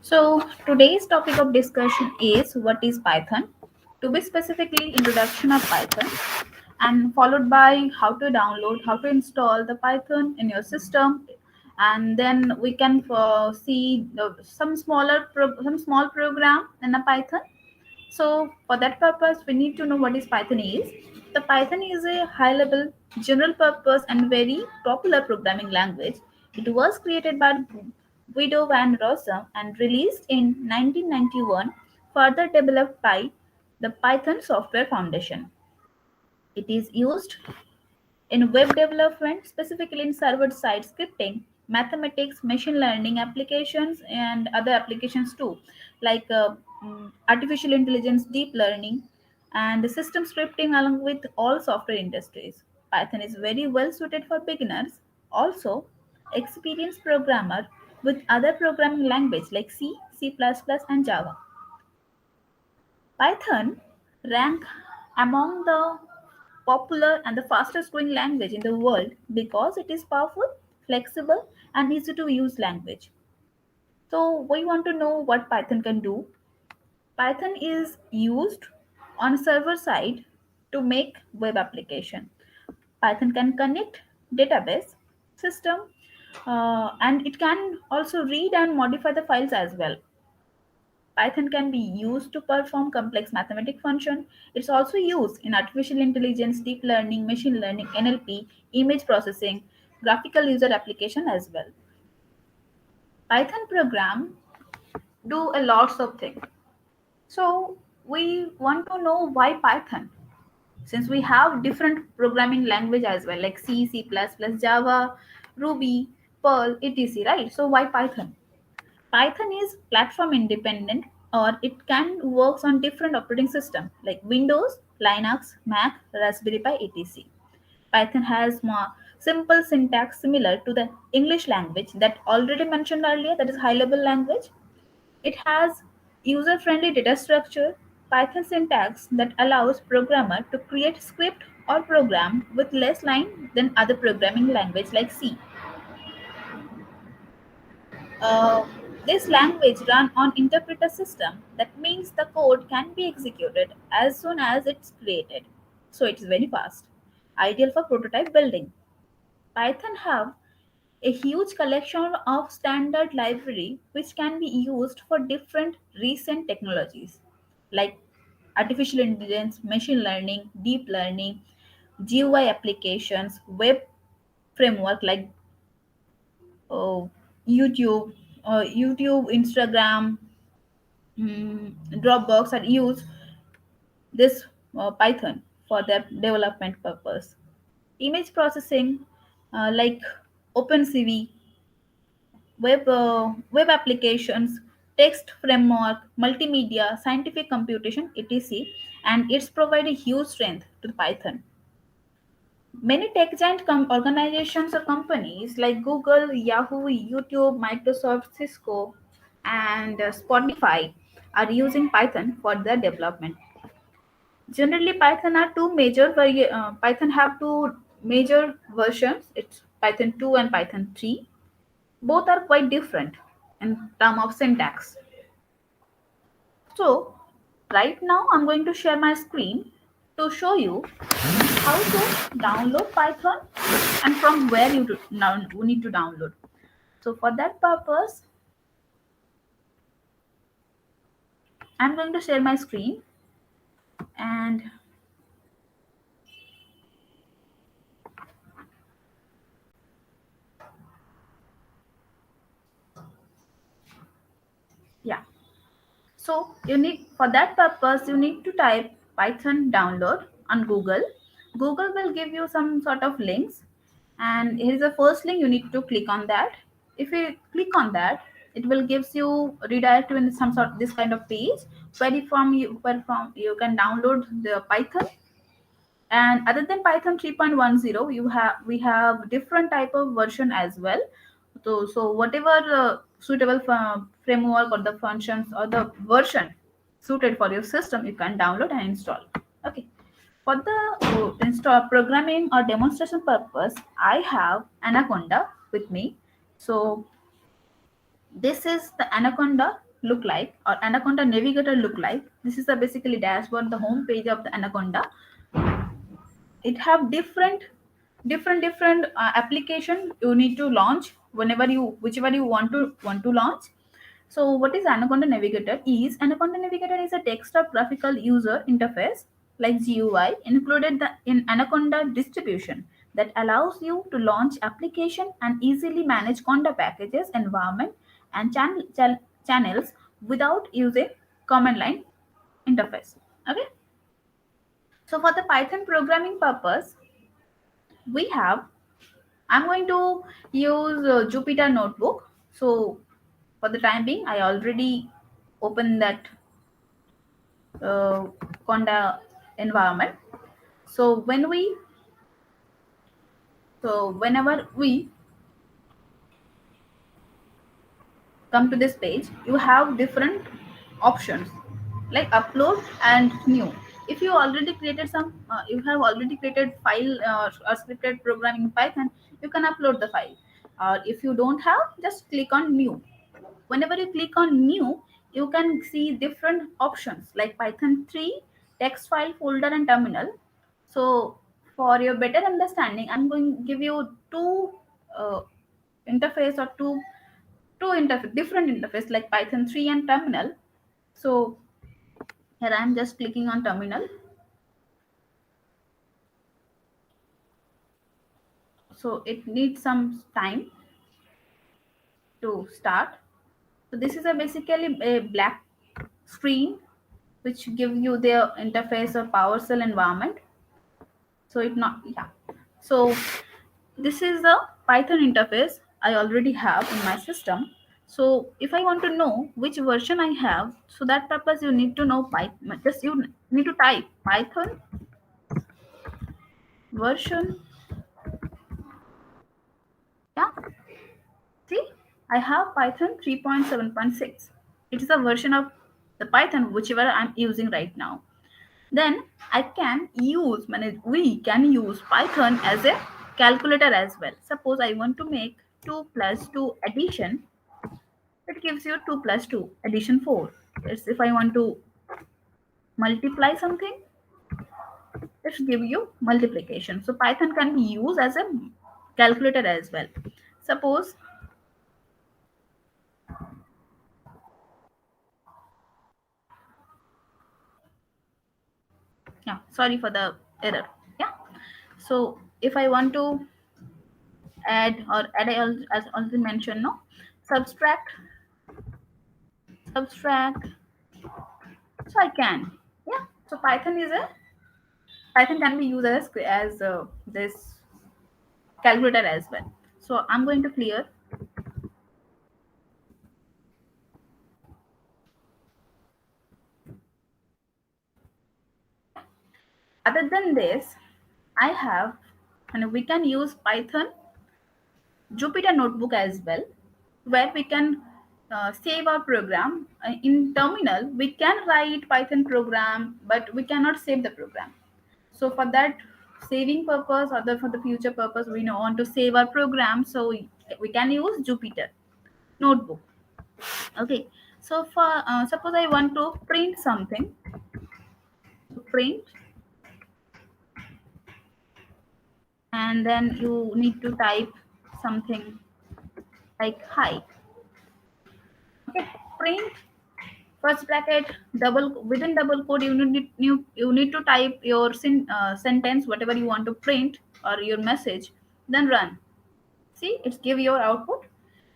So today's topic of discussion is what is Python? To be specifically introduction of Python and followed by how to download, how to install the Python in your system, and then we can see some small program in a Python. So for that purpose, we need to know what is Python is. The Python is a high-level, general-purpose, and very popular programming language. It was created by Guido van Rossum and released in 1991, further developed by the Python Software Foundation. It is used in web development, specifically in server-side scripting, mathematics, machine learning applications, and other applications too, like artificial intelligence, deep learning, and system scripting, along with all software industries. Python is very well suited for beginners, also experienced programmer with other programming language like C, C++, and Java. Python rank among the popular and the fastest growing language in the world because it is powerful, flexible, and easy to use language. So we want to know what Python can do. Python is used on server side to make web application. Python can connect database system, and it can also read and modify the files as well. Python can be used to perform complex mathematical function. It's also used in artificial intelligence, deep learning, machine learning, NLP, image processing, graphical user application as well. Python program do a lots of things. So we want to know why Python. Since we have different programming language as well, like C, C++, Java, Ruby, Perl, etc. Right? So why Python? Python is platform independent, or it can works on different operating systems like Windows, Linux, Mac, Raspberry Pi, etc. Python has more simple syntax similar to the English language that already mentioned earlier, that is high level language. It has user friendly data structure, Python syntax that allows programmer to create script or program with less line than other programming language like C. Uh, this language run on interpreter system. That means the code can be executed as soon as it's created. So it's very fast. Ideal for prototype building. Python have a huge collection of standard library which can be used for different recent technologies like artificial intelligence, machine learning, deep learning, GUI applications, web framework like uh, YouTube, Instagram, Dropbox are use this Python for their development purpose. Image processing like OpenCV, web applications, text framework, multimedia, scientific computation, etc. And it's provide a huge strength to Python. Many tech giant organizations or companies like Google, Yahoo, YouTube, Microsoft, Cisco, and Spotify are using Python for their development. Generally, Python have two major versions. It's Python 2 and Python 3. Both are quite different in term of syntax. So, right now I'm going to share my screen to show you how to download Python and from where you need to download. So for that purpose, I'm going to share my screen and yeah. So you need for that purpose you need to type Python download on Google. Google will give you some sort of links, and here is the first link. You need to click on that. If you click on that, it will gives you redirect you in some sort this kind of page where from you can download the Python. And other than Python 3.10, we have different type of version as well. So whatever suitable framework or the functions or the version suited for your system, you can download and install. Okay. For the install programming or demonstration purpose, I have Anaconda with me. So this is the Anaconda. look like, or Anaconda Navigator look like? This is the basically dashboard, the home page of the Anaconda. It have different application you need to launch whenever you whichever you want to launch. So what is Anaconda Navigator? Anaconda Navigator is a desktop graphical user interface like GUI included in Anaconda distribution that allows you to launch application and easily manage Conda packages, environment, and channels without using command line interface. Okay. So for the Python programming purpose, we have I'm going to use Jupyter Notebook. So for the time being, I already opened that uh, Conda environment. So whenever we come to this page, you have different options like upload and new. If you already created you have already created file or scripted program in Python, you can upload the file. If you don't have, just click on new. Whenever you click on new, you can see different options like Python 3, text file, folder, and terminal. So for your better understanding, I'm going to give you two uh, interface or different interface like Python 3 and terminal. So here I'm just clicking on terminal. So it needs some time to start. So this is a basically a black screen which give you the interface of PowerShell environment. So it not yeah. So this is the Python interface I already have in my system. So if I want to know which version I have, so that purpose you need to know Python. Just you need to type Python version. Yeah. See, I have Python 3.7.6. It is a version of the Python whichever I'm using right now. Then I can use, we can use Python as a calculator as well. Suppose I want to make 2 plus 2 addition, it gives you 2 plus 2 addition 4. It's if I want to multiply something, it's give you multiplication. So Python can be used as a calculator as well. Suppose, yeah, sorry for the error. Yeah. So if I want to add, as already mentioned, no, subtract, subtract. So I can, yeah. So Python can be used as this calculator as well. So I'm going to clear. Other than this, I have, and we can use Python Jupyter Notebook as well, where we can save our program. In terminal, we can write Python program, but we cannot save the program. So for that saving purpose or for the future purpose, we want to save our program. So we can use Jupyter Notebook. Okay. So for suppose I want to print something, print, and then you need to type something like hi. Okay, print first bracket double within double quote you need to type your sentence whatever you want to print or your message, then run. See, it's give your output.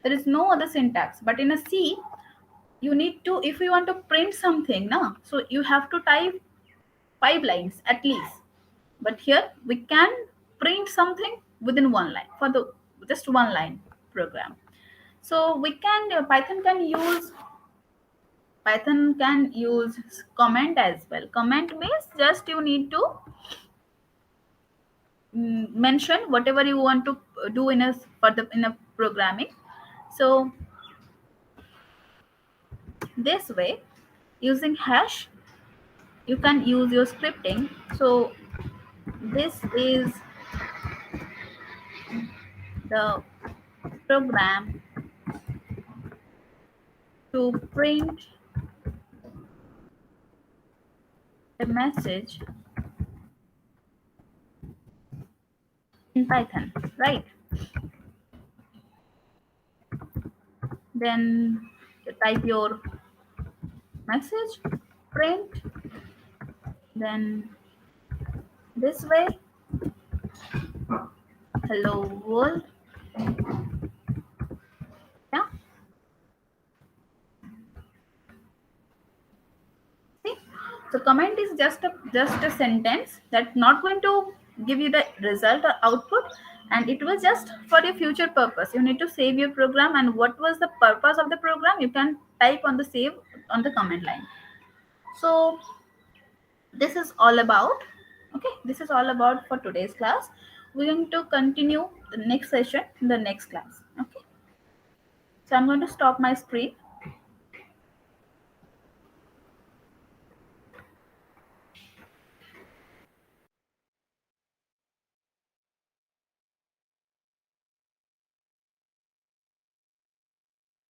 There is no other syntax, but in a C you need to, if you want to print something now, so you have to type 5 lines at least. But here we can print something within one line for the just one line program. So we can Python can use comment as well. Comment means just you need to mention whatever you want to do in a programming. So this way, using hash, you can use your scripting. So this is the program to print a message in Python, right? Then you type your message, print, then this way, hello world. Yeah. See, so comment is just a sentence that's not going to give you the result or output, and it was just for your future purpose. You need to save your program, and what was the purpose of the program you can type on the save on the comment line. So this is all about, okay, this is all about for today's class. We're going to continue the next session in the next class. Okay, so I'm going to stop my screen.